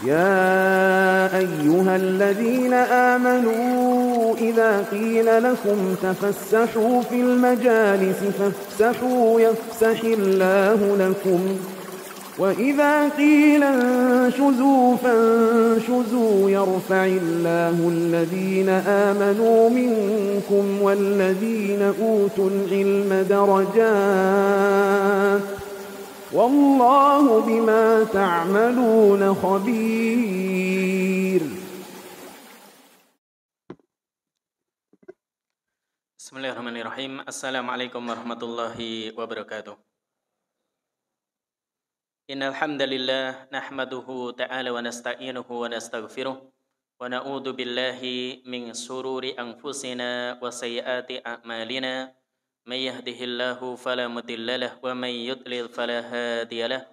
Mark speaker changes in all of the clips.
Speaker 1: يا أيها الذين آمنوا إذا قيل لكم تفسحوا في المجالس فافسحوا يفسح الله لكم وإذا قيل انشزوا فانشزوا يرفع الله الذين آمنوا منكم والذين أوتوا العلم درجات والله بما تعملون خبير.
Speaker 2: Bismillahirrahmanirrahim. Assalamualaikum warahmatullahi wabarakatuh. Innal hamdalillah nahmaduhu ta'ala wa nasta'inuhu wa nastaghfiruh wa na'udzu billahi min shururi anfusina wa sayyiati a'malina may yahdihillahu fala mudilla lahu wa may yudlil fala hadiya lahu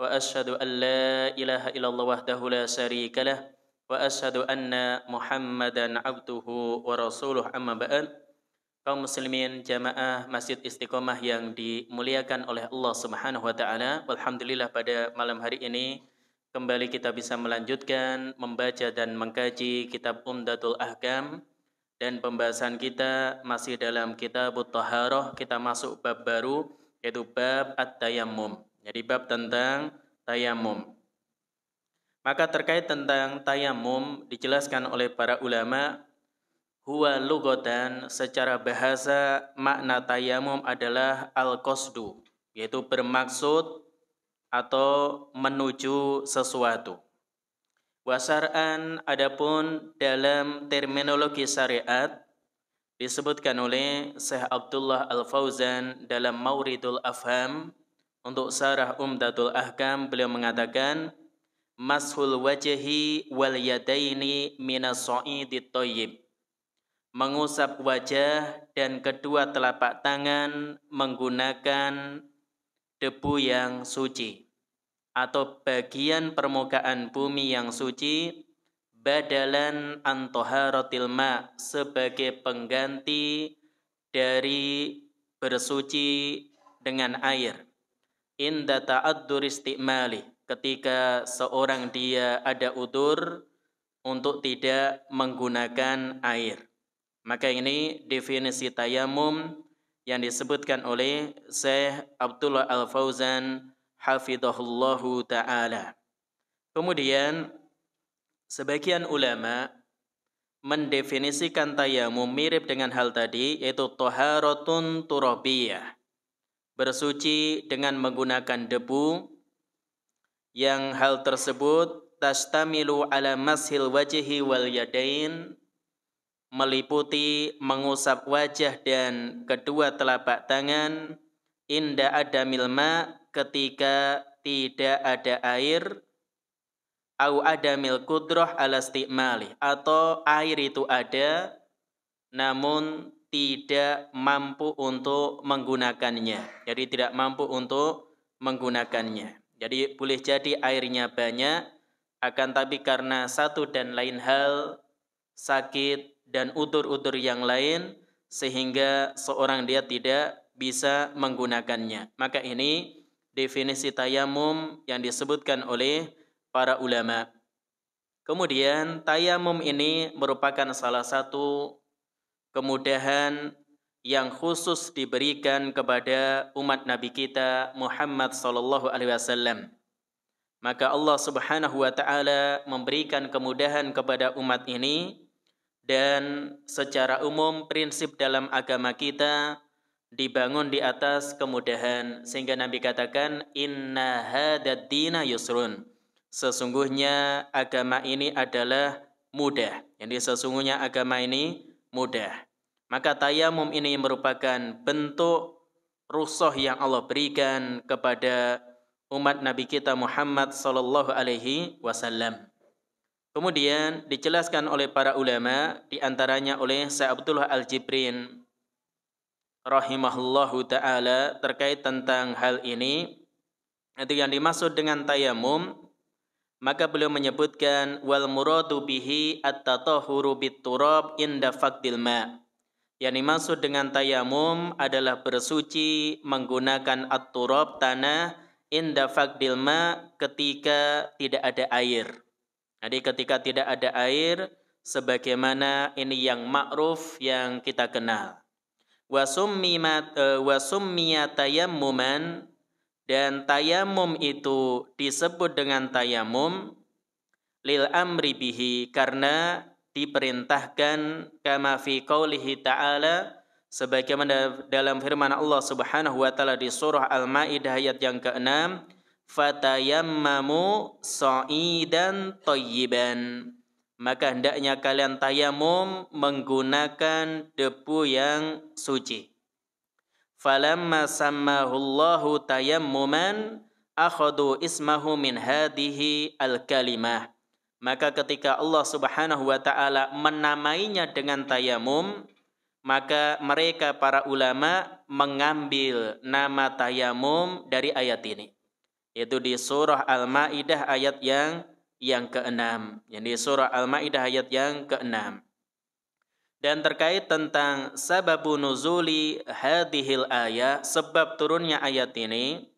Speaker 2: wa asyhadu an la ilaha illallah wahdahu la syarika lahu wa asyhadu anna Muhammadan abduhu wa rasuluh amma ba'd. Kaum muslimin jamaah Masjid Istiqomah yang dimuliakan oleh Allah Subhanahu wa taala, alhamdulillah pada malam hari ini kembali kita bisa melanjutkan membaca dan mengkaji kitab Umdatul Ahkam, dan pembahasan kita masih dalam Kitabut Thaharah. Kita masuk bab baru, yaitu bab At-Tayammum. Jadi bab tentang tayammum. Maka terkait tentang tayammum dijelaskan oleh para ulama, huwa lughatan, secara bahasa makna tayamum adalah al-qasdu, yaitu bermaksud atau menuju sesuatu. Wa syar'an, adapun dalam terminologi syariat disebutkan oleh Syekh Abdullah Al-Fauzan dalam Mauridul Afham untuk syarah Umdatul Ahkam, beliau mengatakan mashul wajhi wal yadaini minas sa'idit thayyib, mengusap wajah dan kedua telapak tangan menggunakan debu yang suci atau bagian permukaan bumi yang suci, badalan an taharatil ma, sebagai pengganti dari bersuci dengan air, inda ta'addur istimali, ketika seorang dia ada udzur untuk tidak menggunakan air. Maka ini definisi tayamum yang disebutkan oleh Syekh Abdullah Al-Fauzan hafidhahullahu ta'ala. Kemudian sebagian ulama mendefinisikan tayamum mirip dengan hal tadi, yaitu taharatun turabiyah, bersuci dengan menggunakan debu, yang hal tersebut tastamilu ala mashil wajhi wal yadain, meliputi mengusap wajah dan kedua telapak tangan, inda adamil ma, ketika tidak ada air, au adamil qudrah ala istimali, atau air itu ada namun tidak mampu untuk menggunakannya. Jadi tidak mampu untuk menggunakannya. Jadi boleh jadi airnya banyak, akan tapi karena satu dan lain hal, sakit dan udzur-udzur yang lain, sehingga seorang dia tidak bisa menggunakannya. Maka ini definisi tayamum yang disebutkan oleh para ulama. Kemudian tayamum ini merupakan salah satu kemudahan yang khusus diberikan kepada umat Nabi kita Muhammad sallallahu alaihi wasallam. Maka Allah Subhanahu wa taala memberikan kemudahan kepada umat ini, dan secara umum prinsip dalam agama kita dibangun di atas kemudahan, sehingga Nabi katakan inna hadzal dina yusrun, sesungguhnya agama ini adalah mudah. Jadi sesungguhnya agama ini mudah. Maka tayamum ini merupakan bentuk rukhsah yang Allah berikan kepada umat Nabi kita Muhammad sallallahu alaihi wasallam. Kemudian dijelaskan oleh para ulama, di antaranya oleh Syekh Abdullah Al-Jibrin rahimahullahu ta'ala, terkait tentang hal ini, itu yang dimaksud dengan tayamum, maka beliau menyebutkan wal muradu bihi at-tatahhuru bit-turab inda faqdil ma. Yang dimaksud dengan tayamum adalah bersuci menggunakan at-turab, tanah, inda faqdil ma, ketika tidak ada air. Jadi ketika tidak ada air, sebagaimana ini yang ma'ruf yang kita kenal. Wa summiya tayammuman, dan tayamum itu disebut dengan tayamum lil amri bihi, karena diperintahkan, kama fi qaulihi ta'ala, sebagaimana dalam firman Allah Subhanahu wa taala di surah Al-Maidah ayat yang ke-6, fatayammamu sa'idan thayyiban, maka hendaknya kalian tayamum menggunakan debu yang suci. Falamma sammahullahu tayammuman akhadu ismahu min hadhihi al-kalimah, maka ketika Allah Subhanahu wa taala menamainya dengan tayamum, maka mereka para ulama mengambil nama tayamum dari ayat ini, yaitu di surah Al-Maidah ayat yang ke-6. Yang di surah Al-Maidah ayat yang ke-6. Dan terkait tentang sababu nuzuli hadhil ayat, sebab turunnya ayat ini,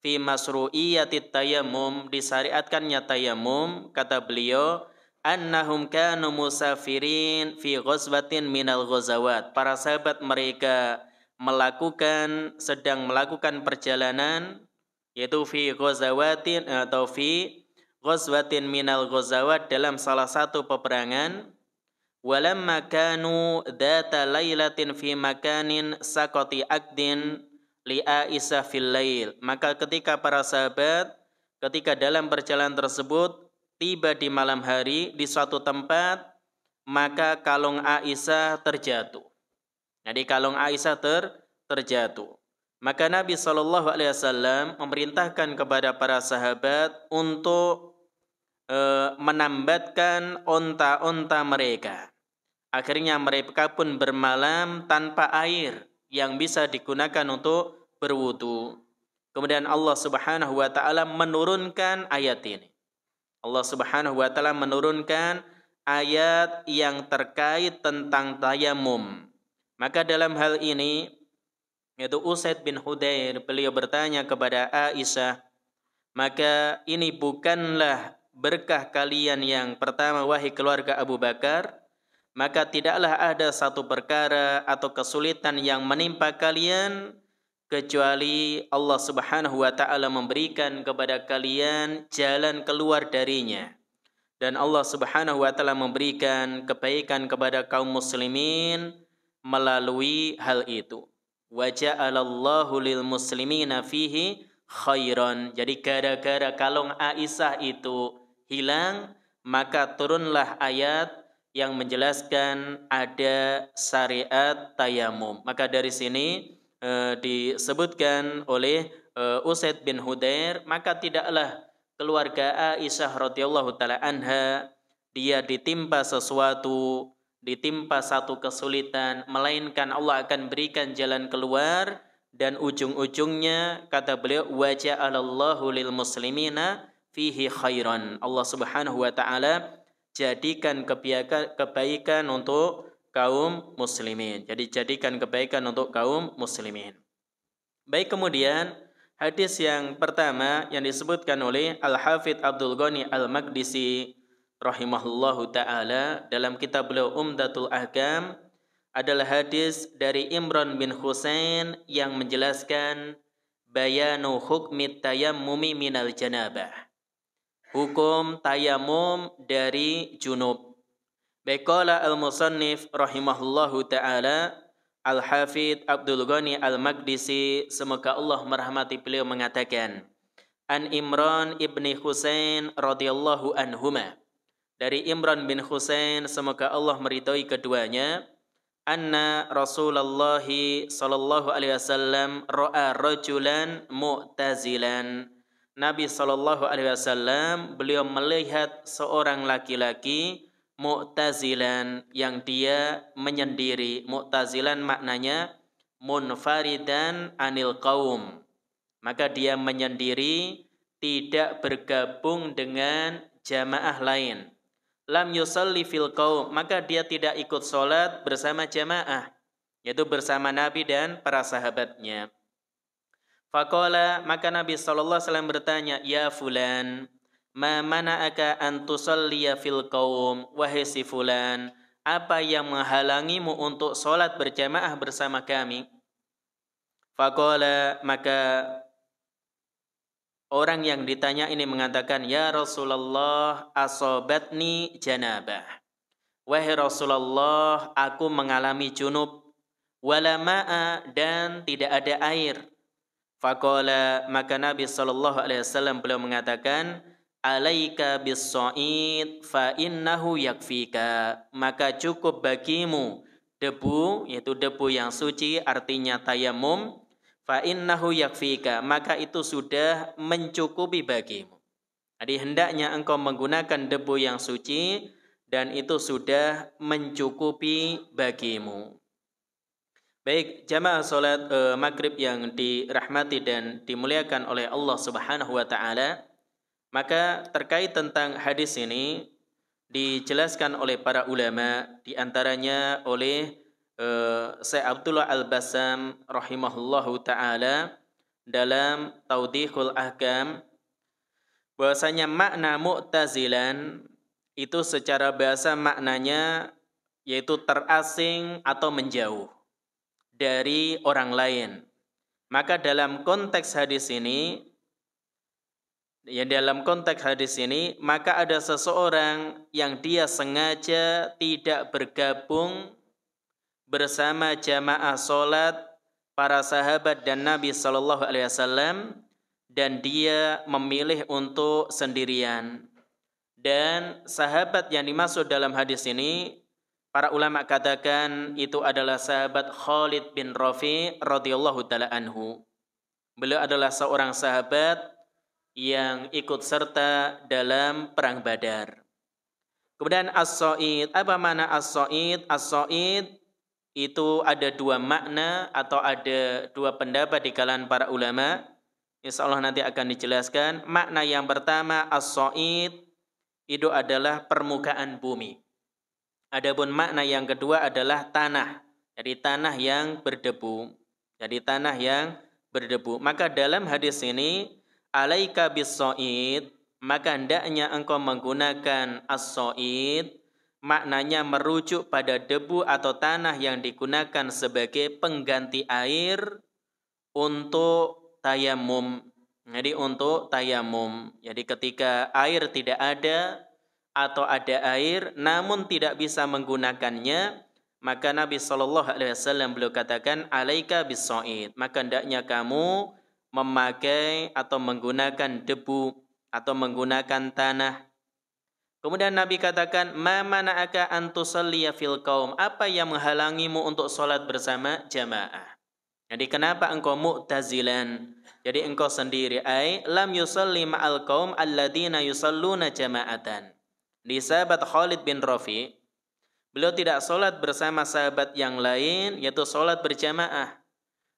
Speaker 2: fi masru'iyatit tayammum, disyariatkannya tayamum, kata beliau, annahum kanu musafirin fi ghazwatin minal ghazawat, para sahabat mereka sedang melakukan perjalanan, yaitu fi ghazawatin atau fi ghazwatin minal ghazawat, dalam salah satu peperangan. Walamma kanu dzata lailatin fi makanin saqati aqdin li Aisyah fil lail, maka ketika para sahabat dalam perjalanan tersebut tiba di malam hari di suatu tempat, maka kalung Aisyah terjatuh. Jadi kalung Aisyah terjatuh. Maka Nabi SAW memerintahkan kepada para sahabat untuk menambatkan onta-onta mereka. Akhirnya mereka pun bermalam tanpa air yang bisa digunakan untuk berwudu. Kemudian Allah Subhanahu wa taala menurunkan ayat ini. Allah Subhanahu wa taala menurunkan ayat yang terkait tentang tayamum. Maka dalam hal ini, yaitu Usaid bin Hudair, beliau bertanya kepada Aisyah, maka ini bukanlah berkah kalian yang pertama, wahai keluarga Abu Bakar? Maka tidaklah ada satu perkara atau kesulitan yang menimpa kalian kecuali Allah Subhanahu wa taala memberikan kepada kalian jalan keluar darinya. Dan Allah Subhanahu wa taala memberikan kebaikan kepada kaum muslimin melalui hal itu. Wa ja'alallahu lil muslimina fihi khairan. Jadi gara-gara kalung Aisyah itu hilang, maka turunlah ayat yang menjelaskan ada syariat tayamum. Maka dari sini disebutkan oleh Usaid bin Hudair, maka tidaklah keluarga Aisyah radhiyallahu taala anha dia ditimpa satu kesulitan, melainkan Allah akan berikan jalan keluar, dan ujung-ujungnya kata beliau, wa ja'alallahu lil muslimina fihi khairan. Allah Subhanahu wa taala jadikan kebaikan untuk kaum muslimin. Jadi jadikan kebaikan untuk kaum muslimin. Baik, kemudian hadis yang pertama yang disebutkan oleh Al-Hafidh Abdul Ghani Al-Maqdisi rahimahullahu ta'ala dalam kitab beliau Umdatul Ahkam adalah hadis dari Imran bin Husain yang menjelaskan bayanu hukmi tayammumi minal janabah, hukum tayamum dari junub. Baikala al-musannif rahimahullahu ta'ala, Al-Hafidh Abdul Ghani Al-Maqdisi, semoga Allah merahmati beliau, mengatakan, An Imran ibni Husain radhiyallahu anhuma, dari Imran bin Husain, semoga Allah meridhai keduanya, anna Rasulullah sallallahu alaihi wasallam ra'a rajulan mu'tazilan. Nabi SAW beliau melihat seorang laki-laki mu'tazilan yang dia menyendiri. Mu'tazilan maknanya munfaridan anil qaum, maka dia menyendiri, tidak bergabung dengan jamaah lain. Lam yusalli fil qaum, maka dia tidak ikut sholat bersama jamaah, yaitu bersama Nabi dan para sahabatnya. Faqala, maka Nabi SAW bertanya, ya fulan, ma mana'aka an tusalliya fil qaum, wahai si fulan, apa yang menghalangimu untuk sholat berjamaah bersama kami? Faqala, maka orang yang ditanya ini mengatakan, ya Rasulullah, asobatni janabah. Wahai Rasulullah, aku mengalami junub, wala ma'a, dan tidak ada air. Faqala, maka Nabi SAW beliau mengatakan, alaika bis-sha'id fa innahu yakfika, maka cukup bagimu debu, yaitu debu yang suci, artinya tayamum, fa innahu yakfika, maka itu sudah mencukupi bagimu. Jadi hendaknya engkau menggunakan debu yang suci dan itu sudah mencukupi bagimu. Baik, jamaah salat maghrib yang dirahmati dan dimuliakan oleh Allah Subhanahu wa taala, maka terkait tentang hadis ini dijelaskan oleh para ulama, di antaranya oleh Syekh Abdullah Al-Bassam rahimahullahu taala dalam Tawdihul Ahkam, bahwasanya makna mu'tazilan itu secara bahasa maknanya yaitu terasing atau menjauh dari orang lain. Maka dalam konteks hadis ini, maka ada seseorang yang dia sengaja tidak bergabung bersama jamaah solat para sahabat dan Nabi SAW, dan dia memilih untuk sendirian. Dan sahabat yang dimaksud dalam hadis ini, para ulama katakan itu adalah sahabat Khalid bin Rafi radhiyallahu taala anhu. Beliau adalah seorang sahabat yang ikut serta dalam perang Badar. Kemudian as-sha'id, apa makna as-sha'id? As-sha'id itu ada dua makna atau ada dua pendapat di kalangan para ulama. Insyaallah nanti akan dijelaskan. Makna yang pertama, as-sha'id itu adalah permukaan bumi. Adapun makna yang kedua adalah tanah. Jadi tanah yang berdebu. Maka dalam hadis ini, alaika bis-sha'id, maka hendaknya engkau menggunakan as-sha'id, maknanya merujuk pada debu atau tanah yang digunakan sebagai pengganti air untuk tayamum. Jadi untuk tayamum. Jadi ketika air tidak ada atau ada air namun tidak bisa menggunakannya, maka Nabi SAW beliau katakan alaika bis-sha'id, maka hendaknya kamu memakai atau menggunakan debu atau menggunakan tanah. Kemudian Nabi katakan, ma mana'aka an tusalliya fil qaum, apa yang menghalangimu untuk sholat bersama jamaah? Jadi kenapa engkau mu'tazilan? Jadi engkau sendiri, ai lam yusalli ma'al qaum alladzina yusalluna jama'atan. Di sahabat Khalid bin Rafi, beliau tidak sholat bersama sahabat yang lain, yaitu sholat berjamaah.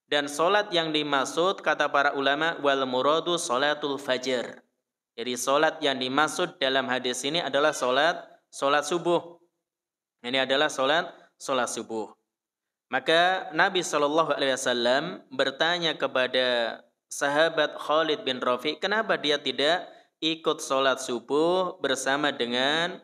Speaker 2: Dan sholat yang dimaksud, kata para ulama, wal muradu sholatul fajr. Jadi sholat yang dimaksud dalam hadis ini adalah sholat subuh. Ini adalah sholat subuh. Maka Nabi SAW bertanya kepada sahabat Khalid bin Rafi, kenapa dia tidak ikut sholat subuh bersama dengan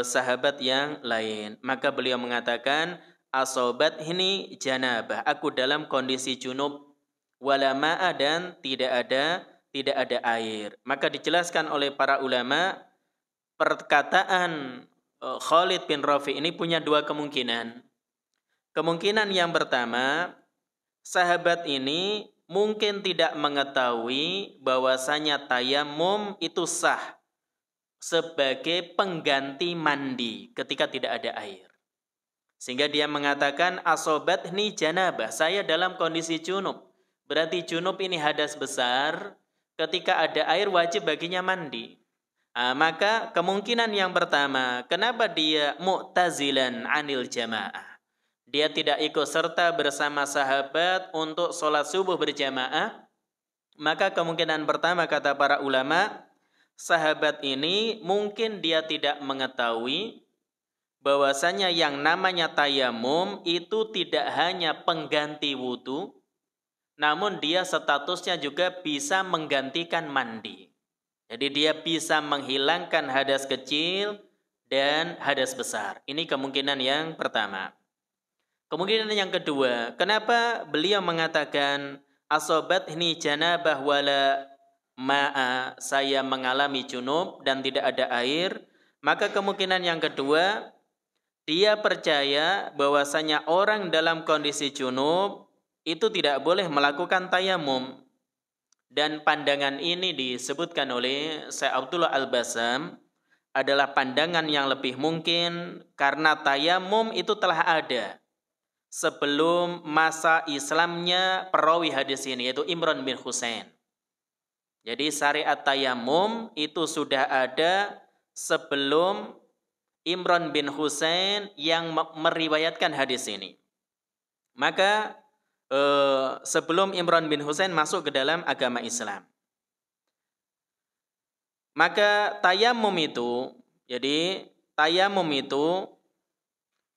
Speaker 2: sahabat yang lain? Maka beliau mengatakan, asobat ini janabah, aku dalam kondisi junub, wala ma'a, dan tidak ada air. Maka dijelaskan oleh para ulama, perkataan Khalid bin Rafi ini punya dua kemungkinan. Kemungkinan yang pertama, sahabat ini mungkin tidak mengetahui bahwasanya tayamum itu sah sebagai pengganti mandi ketika tidak ada air. Sehingga dia mengatakan asobatni janabah, saya dalam kondisi junub. Berarti junub ini hadas besar, ketika ada air wajib baginya mandi. Maka kemungkinan yang pertama, kenapa dia mu'tazilan anil jamaah? Dia tidak ikut serta bersama sahabat untuk sholat subuh berjamaah. Maka kemungkinan pertama, kata para ulama, sahabat ini mungkin dia tidak mengetahui bahwasanya yang namanya tayamum itu tidak hanya pengganti wudu, namun dia statusnya juga bisa menggantikan mandi. Jadi dia bisa menghilangkan hadas kecil dan hadas besar. Ini kemungkinan yang pertama. Kemungkinan yang kedua, kenapa beliau mengatakan asobat ini janabah wala ma'a, saya mengalami junub dan tidak ada air? Maka kemungkinan yang kedua, dia percaya bahwasanya orang dalam kondisi junub itu tidak boleh melakukan tayamum. Dan pandangan ini disebutkan oleh Syekh Abdullah Al-Basam adalah pandangan yang lebih mungkin karena tayamum itu telah ada sebelum masa Islamnya perawi hadis ini, yaitu Imran bin Husain. Jadi syariat tayamum itu sudah ada sebelum Imran bin Husain yang meriwayatkan hadis ini. Maka sebelum Imran bin Husain masuk ke dalam agama Islam. Maka tayamum itu, jadi tayamum itu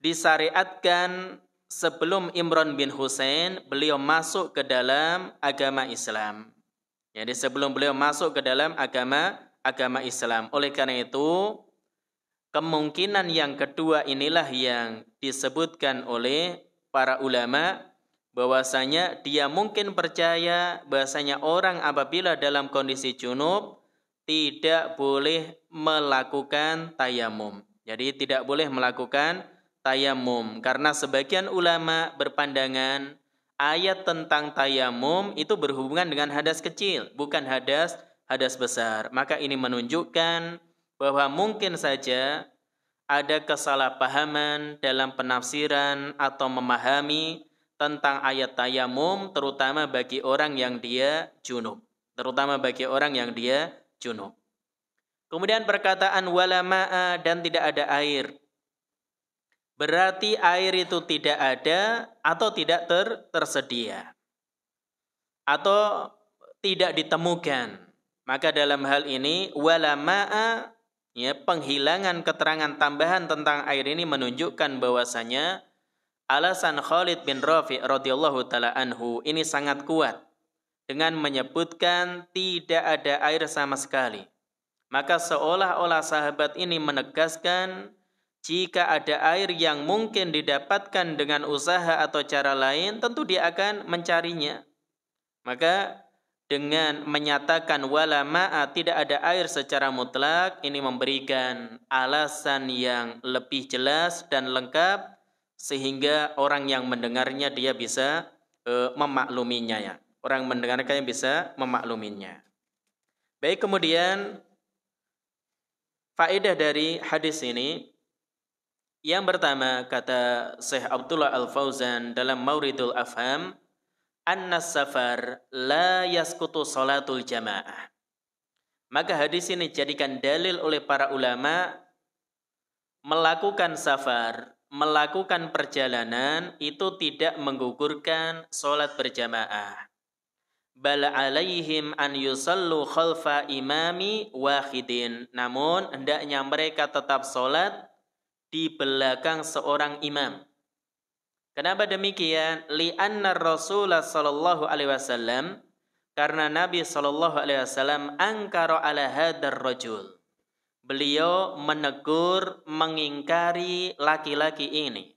Speaker 2: disyariatkan sebelum Imran bin Husain beliau masuk ke dalam agama Islam. Jadi sebelum beliau masuk ke dalam agama Islam. Oleh karena itu, kemungkinan yang kedua inilah yang disebutkan oleh para ulama, bahwasanya dia mungkin percaya bahwasanya orang apabila dalam kondisi junub tidak boleh melakukan tayamum. Jadi tidak boleh melakukan tayamum karena sebagian ulama berpandangan ayat tentang tayamum itu berhubungan dengan hadas kecil, bukan hadas besar. Maka ini menunjukkan bahwa mungkin saja ada kesalahpahaman dalam penafsiran atau memahami tentang ayat tayamum, terutama bagi orang yang dia junub. Kemudian perkataan wala ma'a dan tidak ada air. Berarti air itu tidak ada atau tidak tersedia. Atau tidak ditemukan. Maka dalam hal ini wala ma'a, ya, penghilangan keterangan tambahan tentang air ini menunjukkan bahwasanya alasan Khalid bin Rafi' radhiyallahu taala anhu ini sangat kuat dengan menyebutkan tidak ada air sama sekali. Maka seolah-olah sahabat ini menegaskan jika ada air yang mungkin didapatkan dengan usaha atau cara lain, tentu dia akan mencarinya. Maka dengan menyatakan wala ma'a, tidak ada air secara mutlak, ini memberikan alasan yang lebih jelas dan lengkap sehingga orang yang mendengarnya dia bisa memakluminya, ya. Orang mendengarkannya bisa memakluminya. Baik, kemudian faedah dari hadis ini yang pertama, kata Syekh Abdullah Al-Fauzan dalam Mauridul Afham, annas safar la yaskutu salatul jamaah. Maka hadis ini dijadikan dalil oleh para ulama melakukan safar, melakukan perjalanan itu tidak menggugurkan salat berjamaah. Bal alaihim an yusallu khalfa imami wahidin. Namun hendaknya mereka tetap salat di belakang seorang imam. Kenapa demikian? Li'anna Rasulullah sallallahu alaihi wasallam, karena Nabi sallallahu alaihi wasallam angkara ala hadar rajul. Beliau menegur, mengingkari laki-laki ini.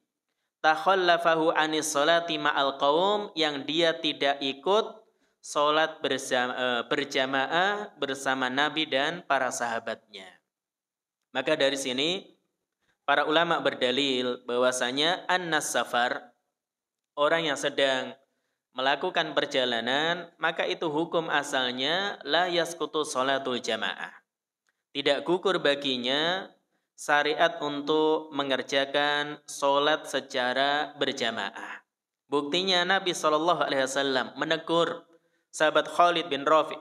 Speaker 2: Takhallafahu anis salati ma'al qaum, yang dia tidak ikut salat berjamaah bersama Nabi dan para sahabatnya. Maka dari sini para ulama berdalil bahwasanya annas safar, orang yang sedang melakukan perjalanan, maka itu hukum asalnya la yaskutu salatul jamaah. Tidak gugur baginya syariat untuk mengerjakan salat secara berjamaah. Buktinya Nabi SAW menegur sahabat Khalid bin Rafi'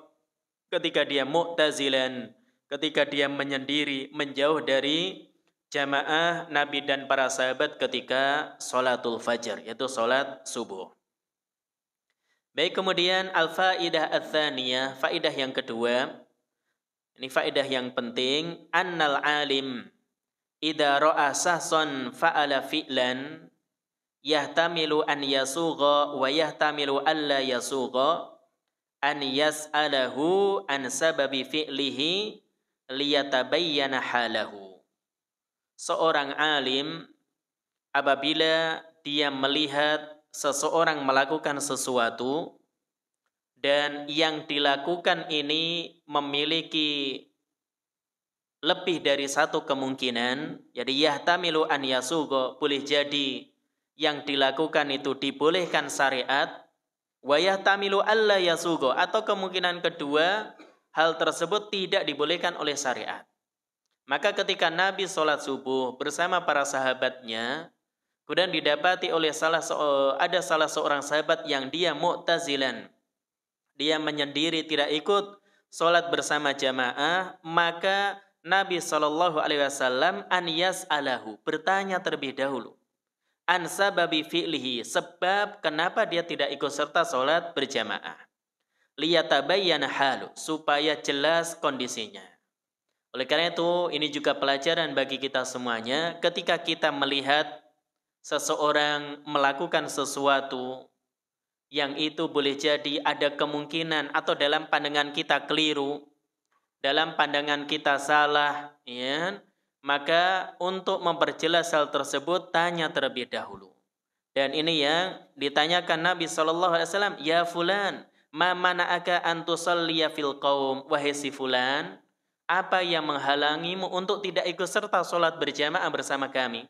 Speaker 2: ketika dia mu'tazilan, ketika dia menyendiri, menjauh dari jamaah Nabi dan para sahabat ketika salatul fajar, yaitu salat subuh. Baik, kemudian al-faidah ats-tsaniyah, faidah yang kedua. Ini faidah yang penting, annal alim idza ra'a sahsan fa'ala fi'lan yahtamilu an yasugha wa yahtamilu alla yasugha an yas'alahu an sababi fi'lihi liyatabayyana halahu. Seorang alim apabila dia melihat seseorang melakukan sesuatu dan yang dilakukan ini memiliki lebih dari satu kemungkinan, jadi yahtamilu an yasugo, boleh jadi yang dilakukan itu dibolehkan syariat, wa yahtamilu alla yasugo, atau kemungkinan kedua hal tersebut tidak dibolehkan oleh syariat. Maka ketika Nabi sholat subuh bersama para sahabatnya, kemudian didapati oleh ada salah seorang sahabat yang dia mu'tazilan, dia menyendiri, tidak ikut sholat bersama jamaah, maka Nabi SAW an yas'alahu, bertanya terlebih dahulu, an sababi fi'lihi, sebab kenapa dia tidak ikut serta sholat berjamaah, liyatabayyana halu, supaya jelas kondisinya. Oleh karena itu, ini juga pelajaran bagi kita semuanya, ketika kita melihat seseorang melakukan sesuatu yang itu boleh jadi ada kemungkinan atau dalam pandangan kita keliru, dalam pandangan kita salah, ya, maka untuk memperjelas hal tersebut tanya terlebih dahulu. Dan ini yang ditanyakan Nabi SAW, ya fulan, ma mana'aka an tusalliya fil qaum, wahai si fulan, apa yang menghalangimu untuk tidak ikut serta sholat berjamaah bersama kami?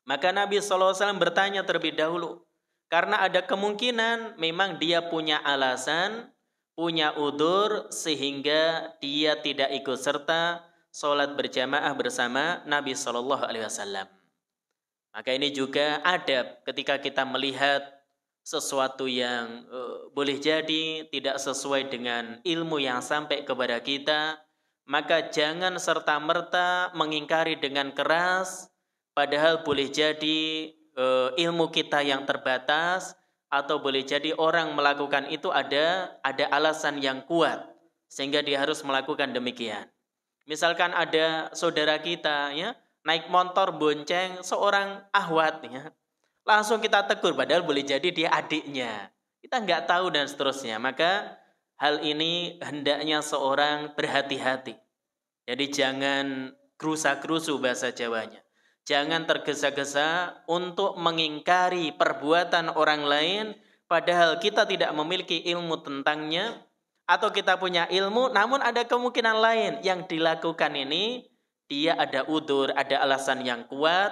Speaker 2: Maka Nabi SAW bertanya terlebih dahulu, karena ada kemungkinan memang dia punya alasan, punya udzur sehingga dia tidak ikut serta sholat berjamaah bersama Nabi SAW. Maka ini juga adab ketika kita melihat sesuatu yang boleh jadi tidak sesuai dengan ilmu yang sampai kepada kita, maka jangan serta-merta mengingkari dengan keras, padahal boleh jadi ilmu kita yang terbatas, atau boleh jadi orang melakukan itu ada alasan yang kuat sehingga dia harus melakukan demikian. Misalkan ada saudara kita, ya, naik motor bonceng seorang ahwat, ya, langsung kita tegur, padahal boleh jadi dia adiknya, kita nggak tahu dan seterusnya. Maka hal ini hendaknya seorang berhati-hati. Jadi jangan gerusa-gerusu bahasa Jawanya. Jangan tergesa-gesa untuk mengingkari perbuatan orang lain padahal kita tidak memiliki ilmu tentangnya, atau kita punya ilmu namun ada kemungkinan lain yang dilakukan ini dia ada udzur, ada alasan yang kuat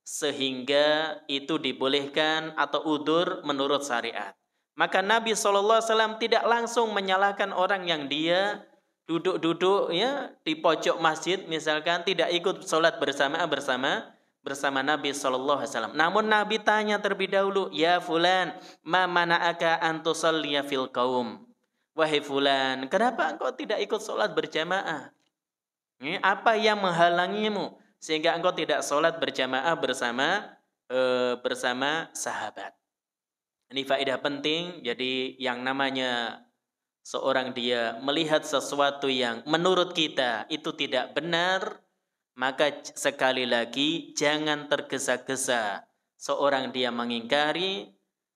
Speaker 2: sehingga itu dibolehkan atau udzur menurut syariat. Maka Nabi SAW tidak langsung menyalahkan orang yang dia duduk-duduk, ya, di pojok masjid misalkan, tidak ikut sholat bersama Nabi SAW. Namun Nabi tanya terlebih dahulu, ya fulan, ma mana'aka an tusalliya fil qaum, wahai fulan, kenapa engkau tidak ikut sholat berjamaah? Apa yang menghalangimu sehingga engkau tidak sholat berjamaah bersama sahabat? Ini faedah penting. Jadi yang namanya seorang dia melihat sesuatu yang menurut kita itu tidak benar, maka sekali lagi jangan tergesa-gesa seorang dia mengingkari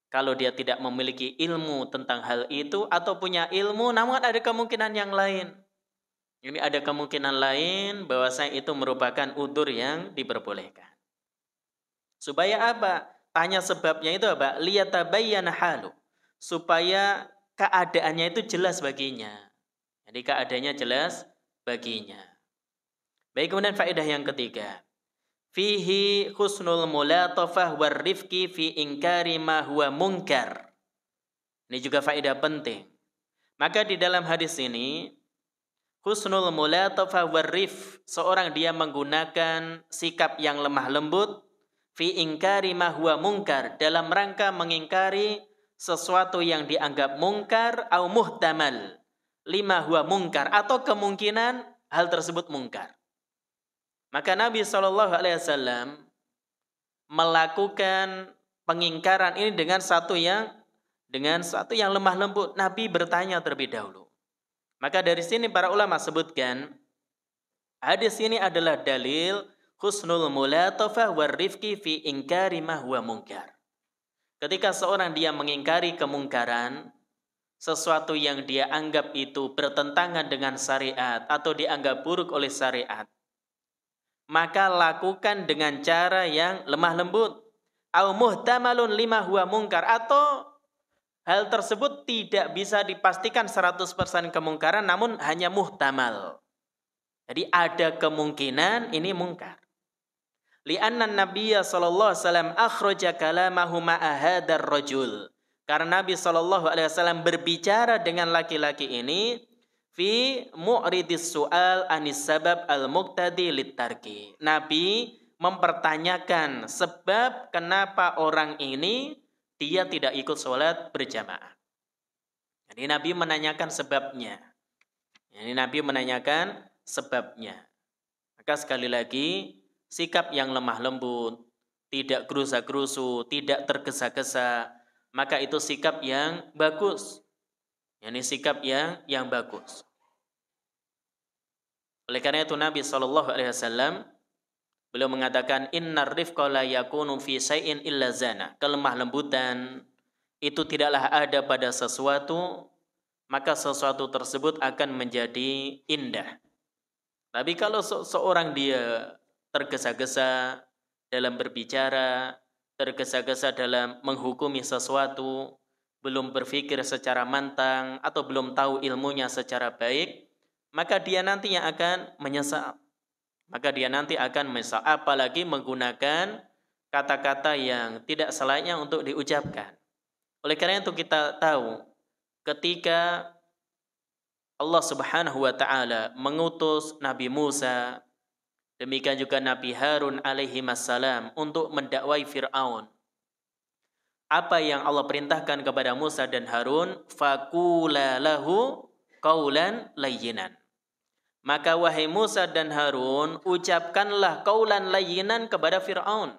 Speaker 2: kalau dia tidak memiliki ilmu tentang hal itu, atau punya ilmu namun ada kemungkinan yang lain. Ini ada kemungkinan lain bahwasanya itu merupakan udzur yang diperbolehkan. Supaya apa? Tanya sebabnya itu apa? Liyatabayyana halu, supaya keadaannya itu jelas baginya. Jadi keadaannya jelas baginya. Baik, kemudian faedah yang ketiga. Fihi husnul mulatafah warrifqi fi inkari ma huwa munkar. Ini juga faedah penting. Maka di dalam hadis ini, husnul mulatafah warrif, seorang dia menggunakan sikap yang lemah lembut, fi inkari ma huwa munkar, dalam rangka mengingkari sesuatu yang dianggap mungkar, au muhtamal lima huwa mungkar, atau kemungkinan hal tersebut mungkar. Maka Nabi SAW melakukan pengingkaran ini dengan satu yang lemah lembut. Nabi bertanya terlebih dahulu. Maka dari sini para ulama sebutkan hadis ini adalah dalil husnul mulatafah warrifqi fi inkari ma huwa munkar. Ketika seorang dia mengingkari kemungkaran, sesuatu yang dia anggap itu bertentangan dengan syariat atau dianggap buruk oleh syariat, maka lakukan dengan cara yang lemah lembut. Au muhtamalun lima huwa mungkar, atau hal tersebut tidak bisa dipastikan 100% kemungkaran, namun hanya muhtamal. Jadi ada kemungkinan ini mungkar. Li'anna Nabiyya sallallahu alaihi wasallam akhraja kalamahu ma'a hadzal rajul. Karena Nabi sallallahu alaihi wasallam berbicara dengan laki-laki ini fi mu'ridis su'al anis sabab al-muqtadi litarki. Nabi mempertanyakan sebab kenapa orang ini dia tidak ikut sholat berjamaah. Jadi Nabi menanyakan sebabnya. Jadi Nabi menanyakan sebabnya. Maka sekali lagi, sikap yang lemah lembut, tidak gerusa-gerusu, tidak tergesa-gesa, maka itu sikap yang bagus. Ini sikap yang bagus. Oleh karena itu Nabi SAW beliau mengatakan innar rifqa la yakunu fi syai'in illa zana. Kelemah lembutan itu tidaklah ada pada sesuatu, maka sesuatu tersebut akan menjadi indah. Tapi kalau seorang dia tergesa-gesa dalam berbicara, tergesa-gesa dalam menghukumi sesuatu, belum berpikir secara matang atau belum tahu ilmunya secara baik, maka dia nanti yang akan menyesal. Maka dia nanti akan menyesal, apalagi menggunakan kata-kata yang tidak selayaknya untuk diucapkan. Oleh karena itu kita tahu ketika Allah Subhanahu wa taala mengutus Nabi Musa, demikian juga Nabi Harun alaihi wassalam untuk mendakwai Fir'aun. Apa yang Allah perintahkan kepada Musa dan Harun? Faqula lahu qaulan layyinan. Maka wahai Musa dan Harun, ucapkanlah qaulan layyinan kepada Fir'aun.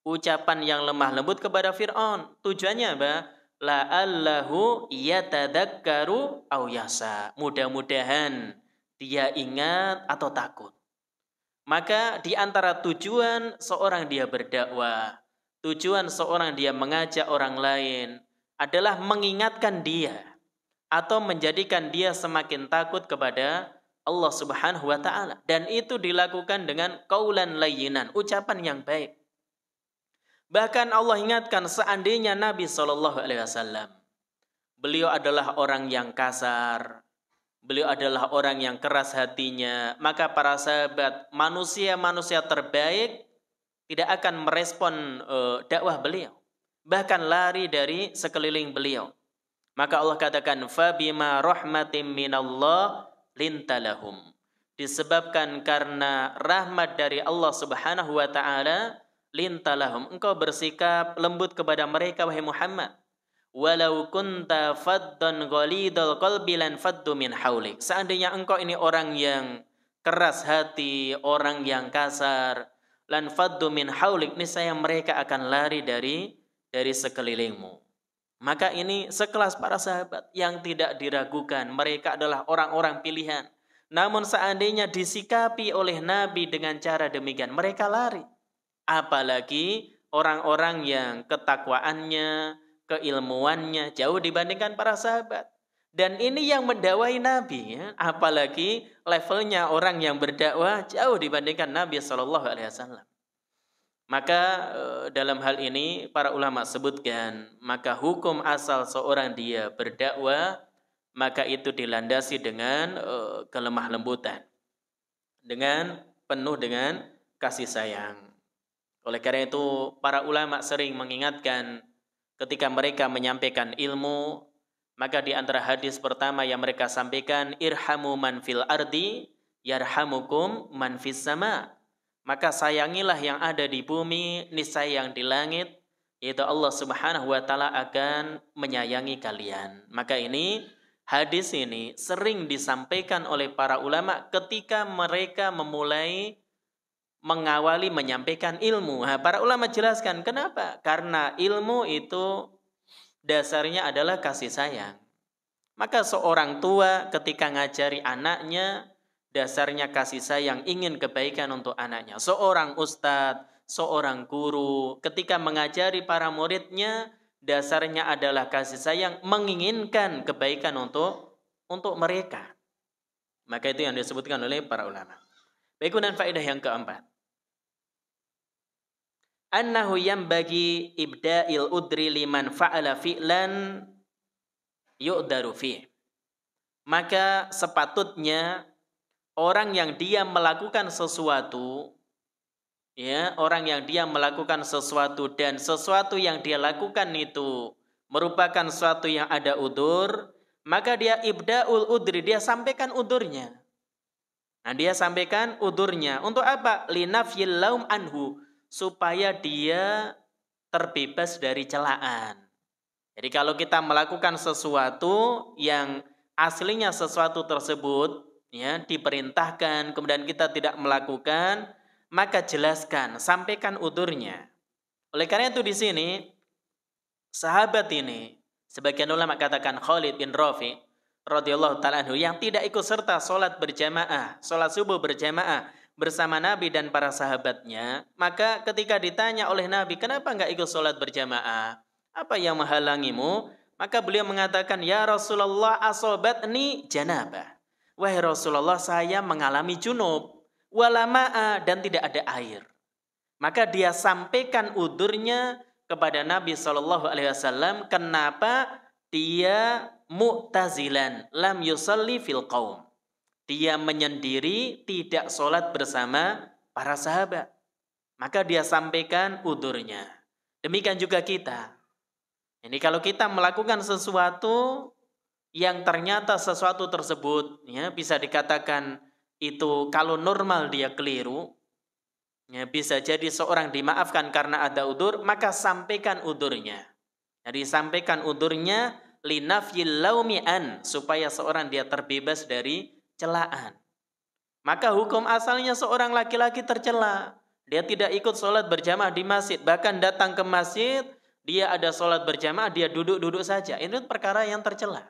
Speaker 2: Ucapan yang lemah lembut kepada Fir'aun. Tujuannya apa? La'allahu yatadakkaru aw yasa. Mudah-mudahan dia ingat atau takut. Maka di antara tujuan seorang dia berdakwah, tujuan seorang dia mengajak orang lain adalah mengingatkan dia atau menjadikan dia semakin takut kepada Allah Subhanahu wa taala, dan itu dilakukan dengan qaulan layyinan, ucapan yang baik. Bahkan Allah ingatkan seandainya Nabi sallallahu alaihi wasallam beliau adalah orang yang kasar, beliau adalah orang yang keras hatinya, maka para sahabat manusia-manusia terbaik tidak akan merespon dakwah beliau, bahkan lari dari sekeliling beliau. Maka Allah katakan fabima rahmatim minallah lintalahum, disebabkan karena rahmat dari Allah Subhanahu wa taala, lintalahum, engkau bersikap lembut kepada mereka wahai Muhammad. Walau kunta faddan ghalidal qalbi lan faddu min haulik. Seandainya engkau ini orang yang keras hati, orang yang kasar, lan faddu min haulik, niscaya mereka akan lari dari sekelilingmu. Maka ini sekelas para sahabat yang tidak diragukan, mereka adalah orang-orang pilihan. Namun seandainya disikapi oleh Nabi dengan cara demikian, mereka lari. Apalagi orang-orang yang ketakwaannya, keilmuannya jauh dibandingkan para sahabat. Dan ini yang mendakwai Nabi, ya. Apalagi levelnya orang yang berdakwah jauh dibandingkan Nabi SAW. Maka dalam hal ini para ulama sebutkan, maka hukum asal seorang dia berdakwah, maka itu dilandasi dengan kelemah lembutan, dengan penuh dengan kasih sayang. Oleh karena itu para ulama sering mengingatkan ketika mereka menyampaikan ilmu, maka di antara hadis pertama yang mereka sampaikan, irhamu man fil ardi yarhamukum man fis sama. Maka sayangilah yang ada di bumi, niscaya yang di langit, yaitu Allah Subhanahu wa taala akan menyayangi kalian. Maka ini hadis ini sering disampaikan oleh para ulama ketika mereka memulai mengawali menyampaikan ilmu. Nah, para ulama jelaskan kenapa? Karena ilmu itu dasarnya adalah kasih sayang. Maka seorang tua ketika ngajari anaknya, dasarnya kasih sayang, ingin kebaikan untuk anaknya. Seorang ustadz, seorang guru ketika mengajari para muridnya, dasarnya adalah kasih sayang, menginginkan kebaikan untuk mereka. Maka itu yang disebutkan oleh para ulama. Baik, dan faedah yang keempat. Annahu yanbaghi ibda'il udri liman fa'ala fi'lan yu'daru fi. Maka sepatutnya orang yang dia melakukan sesuatu, ya, orang yang dia melakukan sesuatu dan sesuatu yang dia lakukan itu merupakan sesuatu yang ada udzur, maka dia ibda'ul udri, dia sampaikan udzurnya. Nah, dia sampaikan udzurnya untuk apa? Linafyil laum anhu, supaya dia terbebas dari celaan. Jadi kalau kita melakukan sesuatu yang aslinya sesuatu tersebut ya diperintahkan, kemudian kita tidak melakukan, maka jelaskan, sampaikan udzurnya. Oleh karena itu di sini sahabat ini, sebagian ulama katakan Khalid bin Rafi radhiyallahu ta'ala anhu, yang tidak ikut serta sholat berjamaah, sholat subuh berjamaah bersama Nabi dan para sahabatnya, maka ketika ditanya oleh Nabi, kenapa enggak ikut sholat berjamaah? Apa yang menghalangimu? Maka beliau mengatakan, ya Rasulullah, asobatni janabah. Wahai Rasulullah, saya mengalami junub, walama'a, dan tidak ada air. Maka dia sampaikan udzurnya kepada Nabi SAW, kenapa dia mu'tazilan, lam yusalli fil qaum. Dia menyendiri, tidak sholat bersama para sahabat. Maka dia sampaikan udzurnya. Demikian juga kita. Ini kalau kita melakukan sesuatu yang ternyata sesuatu tersebut ya bisa dikatakan itu kalau normal dia keliru, ya bisa jadi seorang dimaafkan karena ada udzur, maka sampaikan udzurnya. Jadi sampaikan udzurnya linafyil laumi an, supaya seorang dia terbebas dari celaan. Maka hukum asalnya seorang laki-laki tercela, dia tidak ikut sholat berjamaah di masjid, bahkan datang ke masjid, dia ada sholat berjamaah, dia duduk-duduk saja. Ini perkara yang tercela.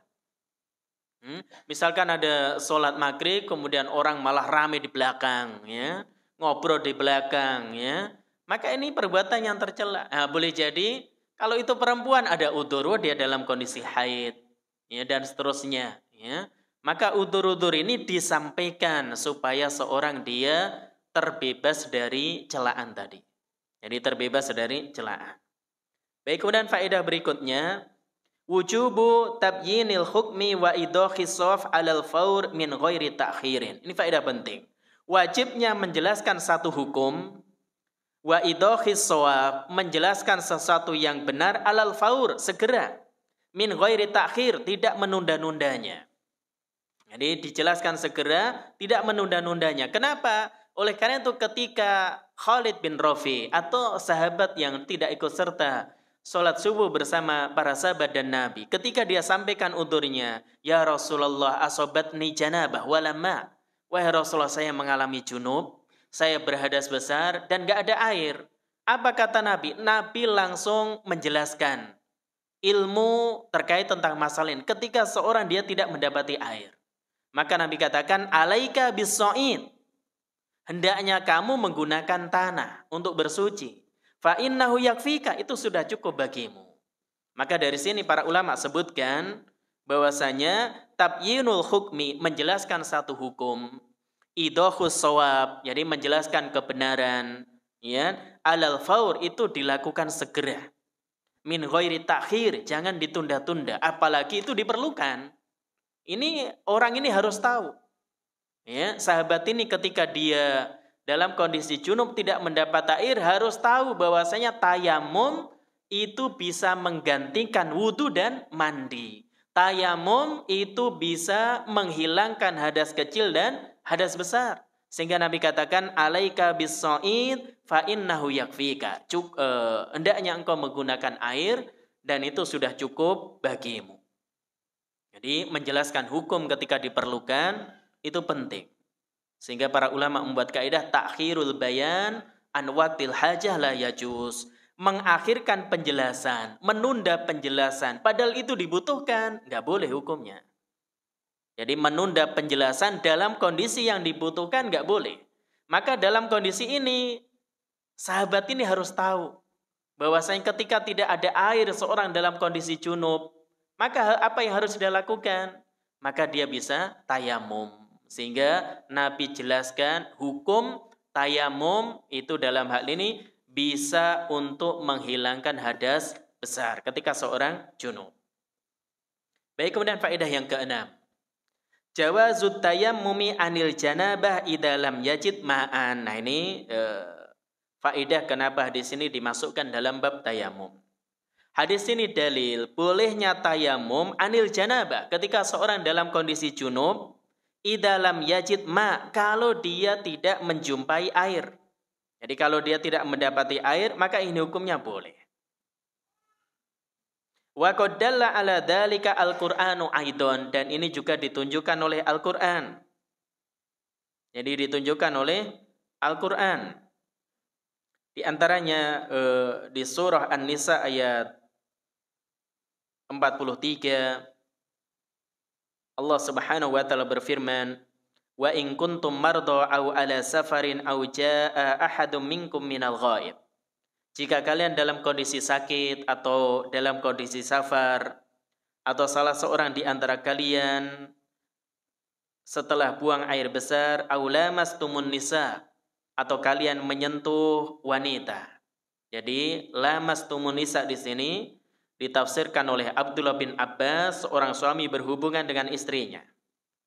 Speaker 2: Misalkan ada sholat maghrib, kemudian orang malah ramai di belakang, ya, ngobrol di belakang, ya, maka ini perbuatan yang tercela. Nah, boleh jadi kalau itu perempuan ada udzur, dia dalam kondisi haid, ya, dan seterusnya, ya. Maka udzur-udzur ini disampaikan supaya seorang dia terbebas dari celaan tadi. Jadi terbebas dari celaan. Baik, kemudian faedah berikutnya, wujubu tabyinil hukmi wa idahis shaf 'alal faur min ghairi ta'khirin. Ini faedah penting. Wajibnya menjelaskan satu hukum, wa idahis shaf, menjelaskan sesuatu yang benar, 'alal faur, segera, min ghairi ta'khir, tidak menunda-nundanya. Jadi dijelaskan segera, tidak menunda-nundanya. Kenapa? Oleh karena itu ketika Khalid bin Rafi atau sahabat yang tidak ikut serta sholat subuh bersama para sahabat dan Nabi, ketika dia sampaikan udzurnya, ya Rasulullah, asobatni janabah walama, wahai Rasulullah, saya mengalami junub, saya berhadas besar dan gak ada air. Apa kata Nabi? Nabi langsung menjelaskan ilmu terkait tentang masalah ini. Ketika seorang dia tidak mendapati air, maka Nabi katakan, alaika bis-sha'id, hendaknya kamu menggunakan tanah untuk bersuci. Fa innahu yakfika, itu sudah cukup bagimu. Maka dari sini para ulama sebutkan bahwasanya tabyinul hukmi, menjelaskan satu hukum, idahus shawab, jadi menjelaskan kebenaran, ya, alal faur, itu dilakukan segera. Min ghairi ta'khir, jangan ditunda-tunda, apalagi itu diperlukan. Ini orang ini harus tahu. Ya, sahabat ini ketika dia dalam kondisi junub tidak mendapat air, harus tahu bahwasanya tayamum itu bisa menggantikan wudu dan mandi. Tayamum itu bisa menghilangkan hadas kecil dan hadas besar. Sehingga Nabi katakan, alaika bis-sha'id fa innahu yakfika. Hendaknya engkau menggunakan air dan itu sudah cukup bagimu. Jadi menjelaskan hukum ketika diperlukan itu penting. Sehingga para ulama membuat kaidah ta'khirul bayan an waqtil hajah la yajuz. Mengakhirkan penjelasan, menunda penjelasan, padahal itu dibutuhkan, nggak boleh hukumnya. Jadi menunda penjelasan dalam kondisi yang dibutuhkan nggak boleh. Maka dalam kondisi ini, sahabat ini harus tahu bahwasanya ketika tidak ada air seorang dalam kondisi junub, maka apa yang harus dia lakukan? Maka dia bisa tayamum. Sehingga Nabi jelaskan hukum tayamum itu dalam hal ini bisa untuk menghilangkan hadas besar ketika seorang junub. Baik, kemudian faedah yang keenam. Jawazut tayammumi anil janabah idza lam yajid ma'an. Nah, ini faedah kenapa hadis ini dimasukkan dalam bab tayamum. Hadis ini dalil bolehnya tayamum anil janabah ketika seorang dalam kondisi junub idza lam yajid ma, kalau dia tidak menjumpai air. Jadi kalau dia tidak mendapati air, maka ini hukumnya boleh. Wa qad dalla ala dzalika al-Qur'anu aidon, dan ini juga ditunjukkan oleh Al-Qur'an. Jadi ditunjukkan oleh Al-Qur'an. Di antaranya di surah An-Nisa ayat 43 Allah Subhanahu wa taala berfirman, "Wa in kuntum marda aw ala safarin aw jaa ahadum minkum minal ghaib." Jika kalian dalam kondisi sakit atau dalam kondisi safar, atau salah seorang di antara kalian setelah buang air besar, aw lamastumun nisa, atau kalian menyentuh wanita. Jadi lamastumun nisa di sini ditafsirkan oleh Abdullah bin Abbas, seorang suami berhubungan dengan istrinya.